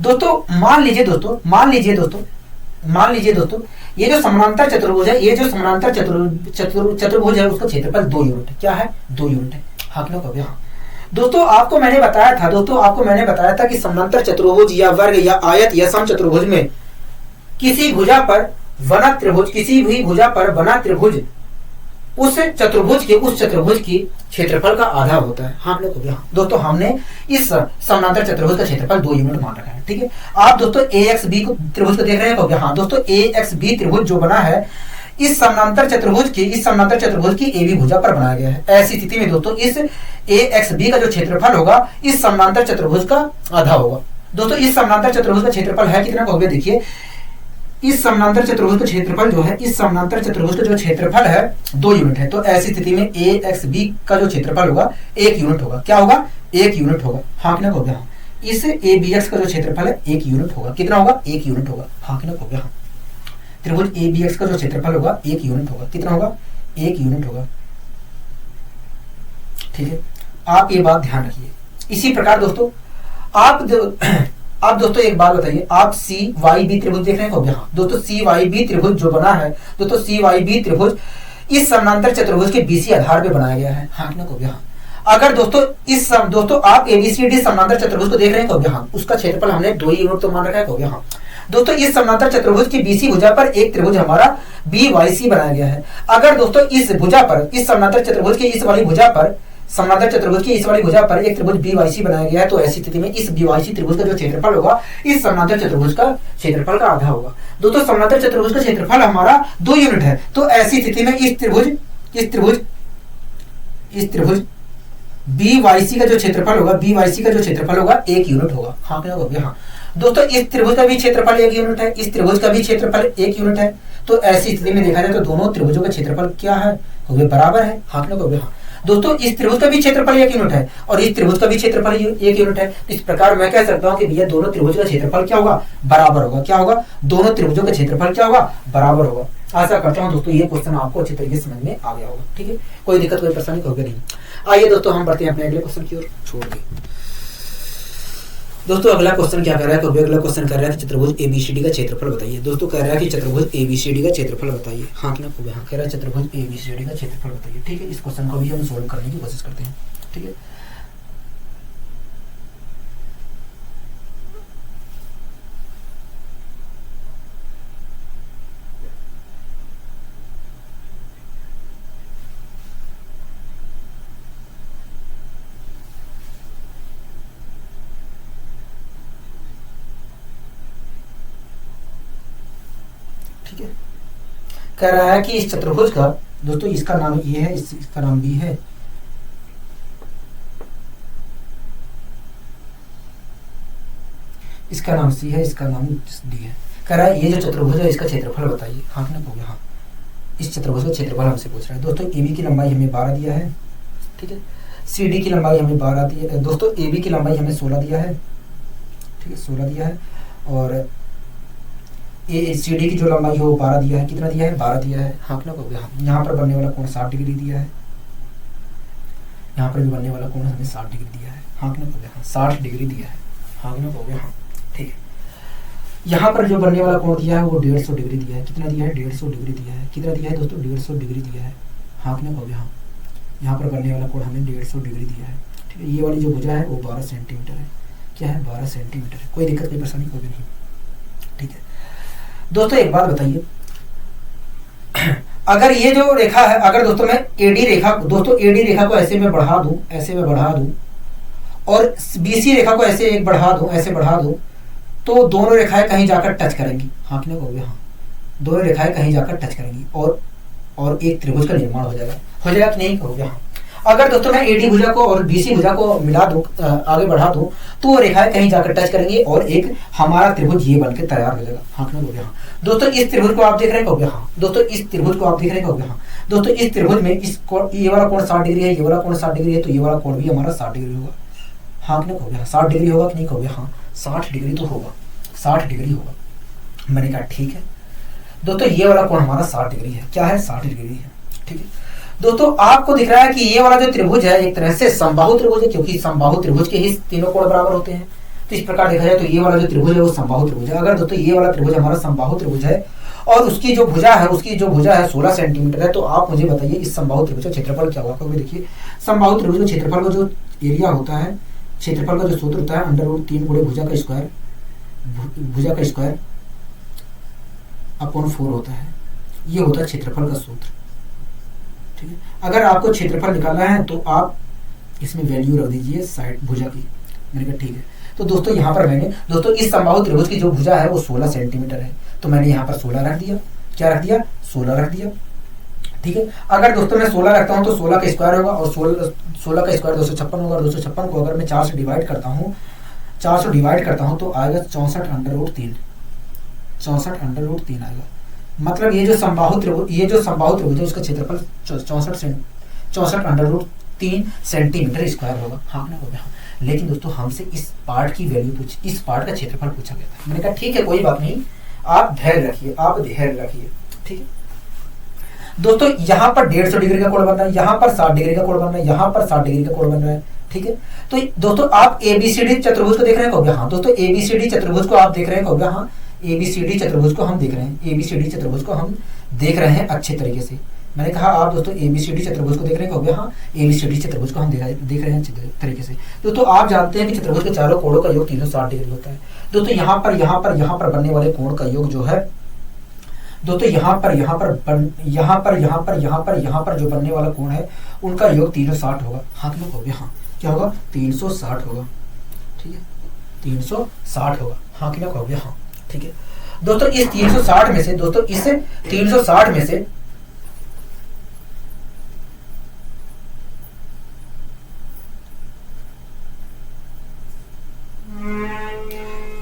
दोस्तों मान लीजिए दोस्तों ये जो समानांतर चतुर्भुज है, उसका क्षेत्रफल 2 यूनिट है, क्या है, 2 यूनिट है, हाँ कि नहीं, हाँ। दोस्तों आपको मैंने बताया था कि समांतर चतुर्भुज या वर्ग या आयत या समचतुर्भुज में किसी भी भुजा पर बना त्रिभुज उस चतुर्भुज की क्षेत्रफल का आधा होता है, हाँ लोग, दोस्तों हमने इस समानांतर चतुर्भुज का क्षेत्रफल 2 यूनिट मान रखा है, ठीक है। आप दोस्तों ए एक्स बी त्रिभुज को देख रहे हैं, हाँ दोस्तों ए एक्स बी त्रिभुज जो बना है इस समानांतर चतुर्भुज की ए बी भुजा पर बनाया गया है। ऐसी स्थिति में दोस्तों इस ए एक्स बी का जो क्षेत्रफल होगा इस समानांतर चतुर्भुज का आधा होगा। दोस्तों इस समानांतर चतुर्भुज का क्षेत्रफल है कितना का हो गया, देखिए इस समानांतर चतुर्भुज का क्षेत्रफल है 2 यूनिट है। तो ऐसी स्थिति में ए एक्स बी का जो क्षेत्रफल होगा 1 यूनिट होगा, क्या होगा, 1 यूनिट होगा, हाँ कि ना हो गया। इस ए बी एक्स का जो क्षेत्रफल है 1 यूनिट होगा, कितना होगा, 1 यूनिट होगा, हाँ कि ना हो गया। त्रिभुज ए बी एक्स का जो क्षेत्रफल होगा 1 यूनिट होगा, कितना होगा, 1 यूनिट होगा, ठीक है। आप ये बात ध्यान रखिए। इसी प्रकार दोस्तों आप दोस्तों एक बात बताइए, आप सी वाई बी त्रिभुज देख रहे हैं, हाँ दोस्तों सी वाई बी त्रिभुज जो बना है दोस्तों सी वाई बी त्रिभुज इस समानांतर चतुर्भुज के बीसी आधार पे बनाया गया है, हाँ कि ना हो गया। अगर दोस्तों आप एबीसीडी समानांतर चतुर्भुज को देख रहे हैं, हाँ उसका क्षेत्रफल हमने 2 यूनिट तो मान रखा है, हो गया। हाँ दोस्तों इस समानांतर चतुर्भुज की बीसी भुजा पर एक त्रिभुज हमारा बी वाई सी बनाया गया है। अगर दोस्तों इस समानांतर चतुर्भुज की इस वाली भुजा पर समांतर चतुर्भुज की इस वाली भुजा पर एक त्रिभुज BYC बनाया गया है, तो ऐसी स्थिति में इस BYC त्रिभुज का जो क्षेत्रफल होगा इस समांतर चतुर्भुज का क्षेत्रफल का आधा होगा। दोस्तों समांतर चतुर्भुज का क्षेत्रफल हमारा 2 यूनिट है, तो ऐसी स्थिति में इस त्रिभुज BYC का जो क्षेत्रफल होगा, BYC का जो क्षेत्रफल होगा 1 यूनिट होगा। हाँ क्या होगा? हाँ दोस्तों, इस त्रिभुज का भी क्षेत्रफल 1 यूनिट है, इस त्रिभुज का भी क्षेत्रफल 1 यूनिट है, तो ऐसी स्थिति में देखा जाए तो दोनों त्रिभुजों का क्षेत्रफल क्या है? हो गए बराबर है। हाँ क्या होगा? हाँ दोस्तों, इस त्रिभुज का भी क्षेत्रफल 1 यूनिट है और इस त्रिभुज का भी क्षेत्रफल 1 यूनिट है, तो इस प्रकार मैं कह सकता हूं कि भैया दोनों त्रिभुज का क्षेत्रफल क्या होगा? बराबर होगा। क्या होगा? दोनों त्रिभुजों का क्षेत्रफल क्या होगा? बराबर होगा। आशा करता हूं दोस्तों ये क्वेश्चन आपको अच्छी तरीके से समझ में आ गया होगा। ठीक है, कोई दिक्कत कोई परेशानी होगी नहीं। आइए दोस्तों हम बढ़ते हैं अपने अगले क्वेश्चन की ओर छोड़ के। दोस्तों अगला क्वेश्चन क्या कर रहा है? अगला क्वेश्चन कर रहा है कि चतुर्भुज ABCD का क्षेत्रफल बताइए। दोस्तों कह रहा है कि चतुर्भुज ABCD का क्षेत्रफल बताइए। हाँ कि ना? हाँ कह रहा है चतुर्भुज ABCD का क्षेत्रफल बताइए। ठीक है, इस क्वेश्चन को भी हम सोल्व करने की कोशिश करते हैं। ठीक है, ठीक है, कह रहा है कि इस चतुर्भुज का, दोस्तों इसका नाम ये है, इसका नाम B है, इसका नाम C है, इसका नाम D है। कह रहा है ये जो चतुर्भुज है इसका क्षेत्रफल बताइए। हाँ ना? हो गया। हाँ, इस चतुर्भुज का क्षेत्रफल हमसे पूछ रहा है। दोस्तों AB की लंबाई हमें 12 दिया है। ठीक है, CD की लंबाई हमें 12 दिया है। दोस्तों AB की लंबाई हमें 16 दिया है। ठीक है, 16 दिया है और CD की जो लंबाई है वो 12 दिया है। कितना दिया है? 12 दिया है। हाँ ना? हो गया। यहाँ पर बनने वाला कोण 60 डिग्री दिया है, यहाँ पर भी बनने वाला कोण हमें 60 डिग्री दिया है। हाँ ना? हो गया। 60 डिग्री दिया है। हाँ ना? हो गया। हाँ ठीक है, यहाँ पर जो बनने वाला कोण दिया है वो 150 डिग्री दिया है। कितना दिया है? 150 डिग्री दिया है। कितना दिया है दोस्तों? 150 डिग्री दिया है। हाँ ना? हो गया। हाँ, यहाँ पर बनने वाला कोण हमें 150 डिग्री दिया है। ठीक है, ये वाली जो भुजा है वो 12 सेंटीमीटर है। क्या है? 12 सेंटीमीटर है। कोई दिक्कत कोई परेशानी होगी नहीं। ठीक है दोस्तों, एक बात बताइए, अगर ये जो रेखा है, अगर दोस्तों मैं AD रेखा, दोस्तों AD रेखा को ऐसे मैं बढ़ा दूं, ऐसे मैं बढ़ा दूं और BC रेखा को ऐसे एक बढ़ा दूं, ऐसे बढ़ा दूं, तो दोनों रेखाएं कहीं जाकर टच करेंगी। हाँ कि नहीं? हो गया। हाँ, दोनों रेखाएं कहीं जाकर टच करेंगी और एक त्रिभुज का निर्माण हो जाएगा। हो जाएगा कि नहीं? हो गया। हाँ, अगर दोस्तों मैं AD भुजा को और BC भुजा को मिला दूं, आगे बढ़ा दूं, तो वो रेखाएं कहीं जाकर टच करेंगी और एक हमारा त्रिभुज ये बनकर तैयार हो जाएगा। हाँ कि नहीं? हो गया। हाँ दोस्तों, इस त्रिभुज को आप देख रहे हैं? हो गया। हाँ दोस्तों, इस त्रिभुज को आप देख रहे हैं? हो गया। हाँ दोस्तों, इस त्रिभुज में ये वाला कोण 60 डिग्री है, ये वाला कोण 60 डिग्री है, तो ये वाला कोण भी हमारा 60 डिग्री होगा। हाँ कि नहीं? हो गया। 60 डिग्री होगा कि नहीं? हो गया। हाँ 60 डिग्री तो होगा, 60 डिग्री होगा। मैंने कहा ठीक है दोस्तों, ये वाला कोण हमारा 60 डिग्री है। क्या है? 60 डिग्री है। ठीक है दोस्तों, आपको दिख रहा है कि ये वाला जो त्रिभुज है एक तरह से समबाहु त्रिभुज है, क्योंकि समबाहु त्रिभुज के ही तीनों कोण बराबर होते हैं। तो इस प्रकार देखा जाए तो ये वाला जो त्रिभुज है वो समबाहु त्रिभुज है। अगर दोस्तों ये वाला त्रिभुज हमारा समबाहु त्रिभुज है और उसकी जो भुजा है 16 सेंटीमीटर है, तो आप मुझे बताइए इस समबाहु त्रिभुज का क्षेत्रफल क्या होगा? क्योंकि देखिए समबाहु त्रिभुज का क्षेत्रफल का जो एरिया होता है, क्षेत्रफल का जो सूत्र होता है √3 गुणे भुजा का स्क्वायर अपॉन 4 होता है। ये होता है क्षेत्रफल का सूत्र। ठीक है, अगर आपको क्षेत्रफल निकालना है तो आप इसमें वैल्यू रख दीजिए साइड भुजा की। मैंने कहा ठीक है। तो दोस्तों यहाँ पर मैंने दोस्तों इस समबाहु त्रिभुज की जो भुजा है वो 16 सेंटीमीटर है, तो मैंने यहाँ पर 16 रख दिया। क्या रख दिया? 16 रख दिया। ठीक है, अगर दोस्तों मैं 16 रखता हूँ तो 16 का स्क्वायर होगा और 16 का स्क्वायर 256 होगा। 256 को अगर मैं 4 से डिवाइड करता हूँ, 4 से डिवाइड करता हूँ तो आएगा 64 √3 आएगा। मतलब ये जो समबाहु त्रिभुज है उसका क्षेत्रफल 64 √3 सेंटीमीटर स्क्वायर होगा। हाँ ना? हो गया। लेकिन दोस्तों हमसे इस पार्ट की वैल्यू इस पार्ट का क्षेत्रफल पूछा गया था। मैंने कहा ठीक है कोई बात नहीं, आप धैर्य रखिए। ठीक है दोस्तों, यहाँ पर 150 डिग्री का कोण बन रहा है, यहाँ पर 60 डिग्री का कोण बन रहा है, यहाँ पर 60 डिग्री का कोण बन रहा है। ठीक है, तो दोस्तों आप ABCD चतुर्भुज को देख रहे हैं? हो गया। हाँ दोस्तों, ABCD चतुर्भुज को आप देख रहे हैं? हो गया। हाँ ABCD चतुर्भुज को हम देख रहे हैं, ABCD चतुर्भुज को हम देख रहे हैं अच्छे तरीके से। मैंने कहा आप दोस्तों ABCD चतुर्भुज को देख रहे हैं? हो गया। हाँ ABCD चतुर्भुज को हम देख रहे हैं अच्छे तरीके से। दोस्तों आप जानते हैं कि चतुर्भुज के चारों कोणों का योग 360 डिग्री होता है। दोस्तों यहाँ पर बनने वाले कोण का योग जो है दोस्तों यहाँ पर जो बनने वाला कोण है उनका योग 360 होगा। हाँ कि ना कहोगे? हाँ। क्या होगा? 360 होगा। ठीक है, 360 होगा। हाँ कि ना कहोगे? हाँ। ठीक है दोस्तों, इस 360 में से दोस्तों इस 360 में से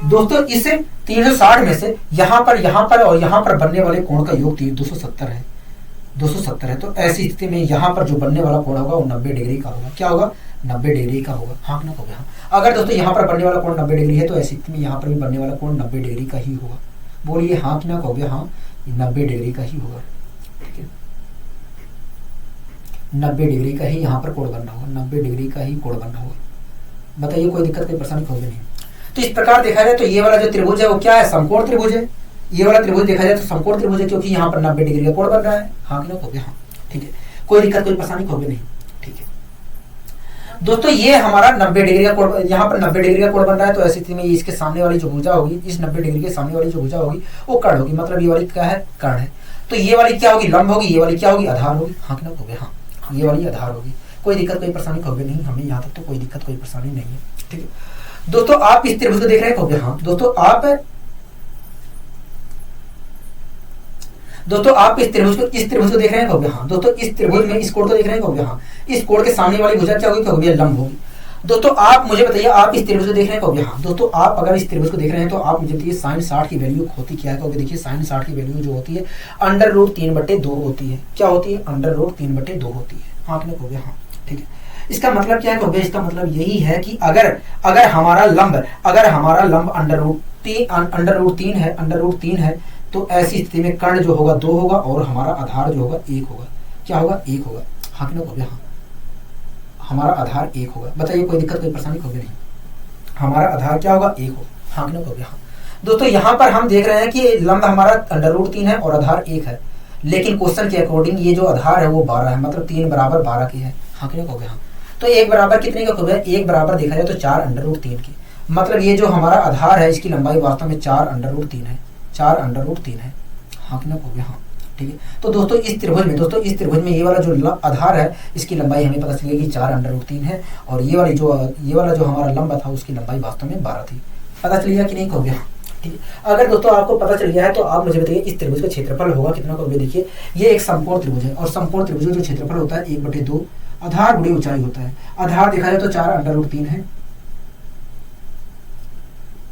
दोस्तों इस 360 में से यहाँ पर और यहाँ पर बनने वाले कोण का योग 270 है। 270 है। तो ऐसी स्थिति में यहाँ पर जो बनने वाला कोण होगा वो 90 डिग्री का होगा। क्या होगा? 90 डिग्री का होगा। हाँ कि ना कहोगे? हाँ। अगर दोस्तों यहाँ पर बनने वाला कोण 90 डिग्री है तो ऐसी स्थिति में यहाँ पर भी बनने वाला कोण 90 डिग्री का ही होगा। बोलिए हाँ कि ना कहोगे? हाँ, 90 डिग्री का ही होगा। ठीक है, 90 डिग्री का ही यहाँ पर कोण बनना होगा। 90 डिग्री का ही कोण बनना होगा। बताइए, कोई दिक्कत, कोई परेशानी होगी नहीं। तो इस प्रकार देखा जाए तो ये वाला जो त्रिभुज है वो क्या है? समकोण त्रिभुज है। ये वाला त्रिभुज देखा जाए तो समकोण त्रिभुज है, क्योंकि यहाँ पर 90 डिग्री का कोण बन रहा है। हाँ कि ना कहोगे? हाँ। ठीक है, कोई दिक्कत, कोई परेशानी होगी नहीं। ठीक है दोस्तों, ये हमारा 90 डिग्री का कोण, यहाँ पर 90 डिग्री का कोण बन रहा है। तो ऐसी स्थिति में इसके सामने वाली जो भुजा होगी, इस 90 डिग्री के सामने वाली जो भुजा होगी वो कर्ण होगी। मतलब ये वाली क्या है? कर्ण है। तो ये वाली क्या होगी? लंब होगी। ये वाली क्या होगी? आधार होगी। हाँ कि ना कहोगे? हाँ, ये वाली आधार होगी। कोई दिक्कत, कोई परेशानी होगी नहीं। हमें यहाँ तक तो कोई दिक्कत, कोई परेशानी नहीं है। ठीक है दोस्तों, आप इस त्रिभुज को देख रहे हैं? कहोगे हाँ। दोस्तों आप इस त्रिभुज को देख रहे हैं? कहोगे हाँ। दोस्तों इस त्रिभुज में इस कोण को देख रहे हैं? कहोगे हाँ। इस कोण के सामने वाली भुजा क्या होगी? कहोगे लंब होगी। दोस्तों आप मुझे बताइए, आप इस त्रिभुज को देख रहे हैं? कहोगे हाँ। दोस्तों आप अगर इस त्रिभुज को देख रहे हैं तो आप मुझे बताइए sin 60 की वैल्यू होती क्या है? कहोगे देखिए sin 60 की वैल्यू जो होती है √3/2 होती है। क्या होती है? √3/2 होती है। हाँ कि ना कहोगे? हाँ। ठीक है, इसका मतलब क्या है? कहोगे इसका मतलब यही है कि अगर हमारा लंब √3 है तो ऐसी स्थिति में कर्ण जो होगा 2 होगा और हमारा आधार जो होगा 1 होगा। क्या होगा? 1 होगा। हाँ कि ना कहोगे? हाँ, हमारा आधार 1 होगा। बताइए, कोई दिक्कत, कोई परेशानी होगी नहीं। हमारा आधार क्या होगा? 1 होगा। हाँ कि ना कहोगे? हाँ। दोस्तों यहाँ पर हम देख रहे हैं कि लंब हमारा √3 है और आधार 1 है, लेकिन क्वेश्चन के अकॉर्डिंग ये जो आधार है वो 12 है। मतलब 3 बराबर 12 की है। हाँ कि ना कहोगे? हाँ। तो 1 बराबर कितने का कहोगे? 1 बराबर देखा जाए तो 4√3 की। मतलब ये जो हमारा आधार है इसकी लंबाई वास्तव में 4√3 है। 4√3 है। हाँ कि ना कहोगे? हाँ। ठीक है, तो दोस्तों इस त्रिभुज में ये वाला जो आधार है इसकी लंबाई हमें पता चलेगी 4√3 है, और ये वाला जो हमारा लंब था उसकी लंबाई वास्तव में 12 थी। पता चल गया कि नहीं कहोगे? हाँ। ठीक है, अगर दोस्तों आपको पता चल गया है तो आप मुझे बताइए इस त्रिभुज का क्षेत्रफल होगा कितना? कहोगे देखिए, ये एक समकोण त्रिभुज है और समकोण त्रिभुज का जो क्षेत्रफल होता है 1/2 आधार गुणे ऊंचाई होता है। आधार देखा जाए तो 4√3 है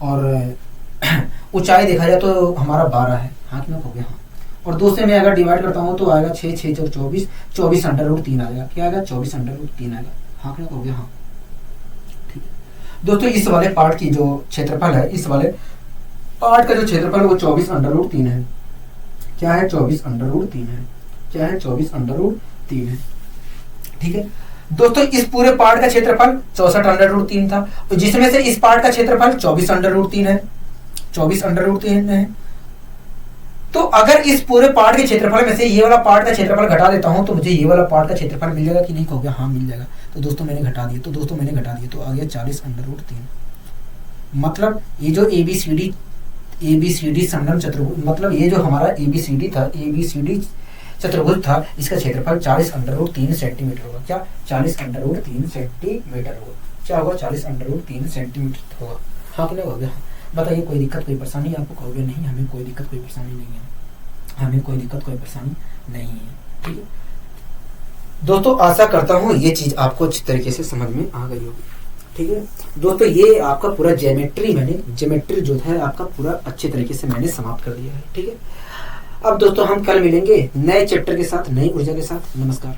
और ऊंचाई देखा जाए तो हमारा 12 है। हाँ कि ना कहोगे? हाँ। और 2 से मैं अगर डिवाइड करता हूँ तो आएगा 6 6 और 24 24√3 आएगा। क्या आएगा? 24√3 आएगा। हाँ कि ना कहोगे? हाँ। ठीक है दोस्तों, इस वाले पार्ट की जो क्षेत्रफल है, इस वाले पार्ट का जो क्षेत्रफल है वो 24√3 है। क्या है? 24√3 है। क्या है? 24√3 है। ठीक है दोस्तों, इस पूरे पार्ट का क्षेत्रफल 64√3 था, जिसमें से इस पार्ट का क्षेत्रफल 24√3 है। 24√3 है। तो अगर इस पूरे पार्ट के क्षेत्रफल में से ये वाला पार्ट का क्षेत्रफल घटा देता हूं तो मुझे ये वाला पार्ट का क्षेत्रफल मिल जाएगा कि नहीं कहोगे? हाँ मिल जाएगा। तो दोस्तों मैंने घटा दिया तो आ गया 40√3। मतलब ये जो ABCD समलंब चतुर्भुज, मतलब ये जो हमारा ABCD चतुर्भुज था इसका क्षेत्रफल 40√3 सेंटीमीटर होगा। क्या? 40√3 सेंटीमीटर होगा। क्या होगा? 40√3 सेंटीमीटर होगा। हाँ कि नहीं होगा? बताइए, कोई दिक्कत, कोई परेशानी? आपको कहोगे नहीं, हमें कोई दिक्कत, कोई परेशानी नहीं है। हमें कोई दिक्कत, कोई परेशानी नहीं है। ठीक है दोस्तों, आशा करता हूँ ये चीज आपको अच्छी तरीके से समझ में आ गई होगी। ठीक है दोस्तों, ये आपका पूरा ज्योमेट्री जो है आपका पूरा अच्छे तरीके से मैंने समाप्त कर दिया है। ठीक है, अब दोस्तों हम कल मिलेंगे नए चैप्टर के साथ, नई ऊर्जा के साथ। नमस्कार।